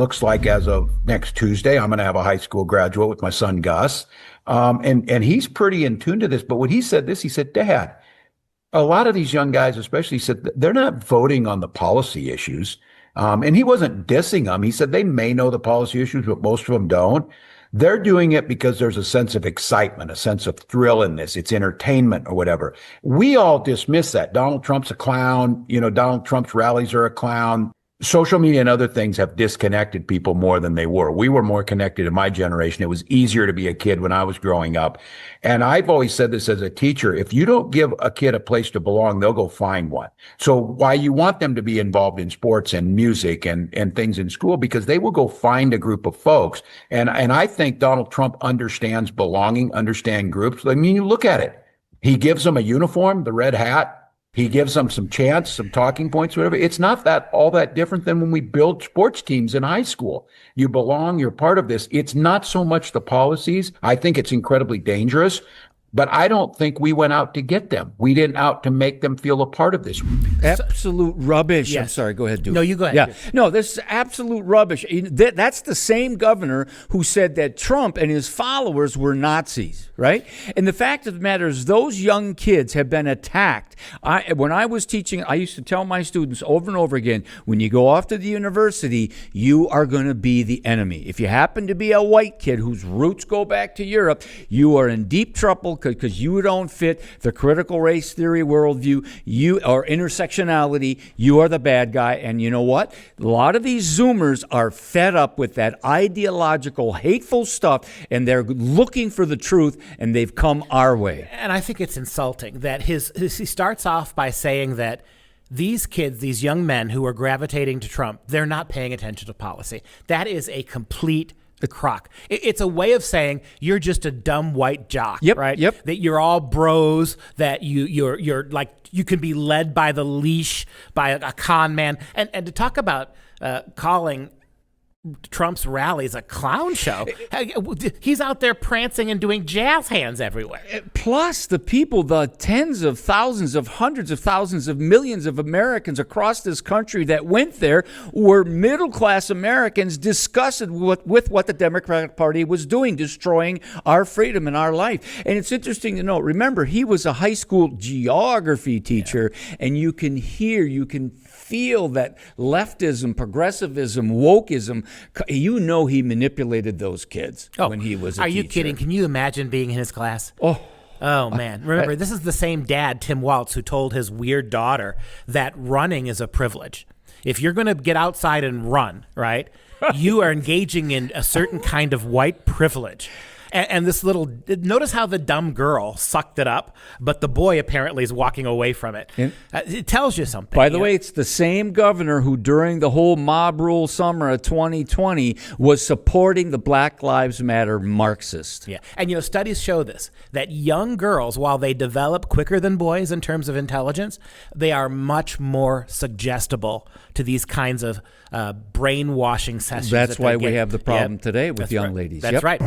Looks like as of next Tuesday, I'm going to have a high school graduate with my son, Gus. And he's pretty in tune to this. But when he said this, he said, Dad, a lot of these young guys, especially, said they're not voting on the policy issues. And he wasn't dissing them. He said they may know the policy issues, but most of them don't. They're doing it because there's a sense of excitement, a sense of thrill in this. It's entertainment or whatever. We all dismiss that. Donald Trump's a clown. Donald Trump's rallies are a clown. Social media and other things have disconnected people more than they were. We were more connected in my generation. It was easier to be a kid when I was growing up. And I've always said this as a teacher, if you don't give a kid a place to belong, they'll go find one. So why you want them to be involved in sports and music and things in school, because they will go find a group of folks. And I think Donald Trump understands belonging, understand groups. I mean, you look at it. He gives them a uniform, the red hat. He gives them some chants, some talking points, whatever. It's not all that different than when we build sports teams in high school. You belong, you're part of this. It's not so much the policies. I think it's incredibly dangerous, but I don't think we went out to get them. We didn't out to make them feel a part of this. Absolute rubbish. Yes. I'm sorry. Go ahead, Duke. No, you go ahead. Yeah. No, this is absolute rubbish. That's the same governor who said that Trump and his followers were Nazis, right? And the fact of the matter is those young kids have been attacked. When I was teaching, I used to tell my students over and over again, when you go off to the university, you are going to be the enemy. If you happen to be a white kid whose roots go back to Europe, you are in deep trouble because you don't fit the critical race theory worldview, or intersectionality. You are the bad guy. And you know what? A lot of these Zoomers are fed up with that ideological, hateful stuff, and they're looking for the truth, and they've come our way. And I think it's insulting that he starts off by saying that these kids, these young men who are gravitating to Trump, they're not paying attention to policy. That is a complete crock. It's a way of saying you're just a dumb white jock, right? Yep. That you're all bros, that you're like, you can be led by the leash by a con man. And to talk about calling Trump's rallies a clown show. He's out there prancing and doing jazz hands everywhere. Plus, the people, the tens of thousands of hundreds of thousands of millions of Americans across this country that went there were middle-class Americans disgusted with what the Democratic Party was doing, destroying our freedom and our life. And it's interesting to note, remember, he was a high school geography teacher, and you can feel that leftism, progressivism, wokeism, he manipulated those kids when he was a teacher. Are you kidding? Can you imagine being in his class? Oh, man. Remember, this is the same dad, Tim Waltz, who told his weird daughter that running is a privilege. If you're going to get outside and run, right, you are engaging in a certain kind of white privilege. And this notice how the dumb girl sucked it up, but the boy apparently is walking away from it. It tells you something. By the way, it's the same governor who during the whole mob rule summer of 2020 was supporting the Black Lives Matter Marxist. Yeah. And, studies show this, that young girls, while they develop quicker than boys in terms of intelligence, they are much more suggestible to these kinds of brainwashing sessions. That's why we have the problem today with young ladies. That's right.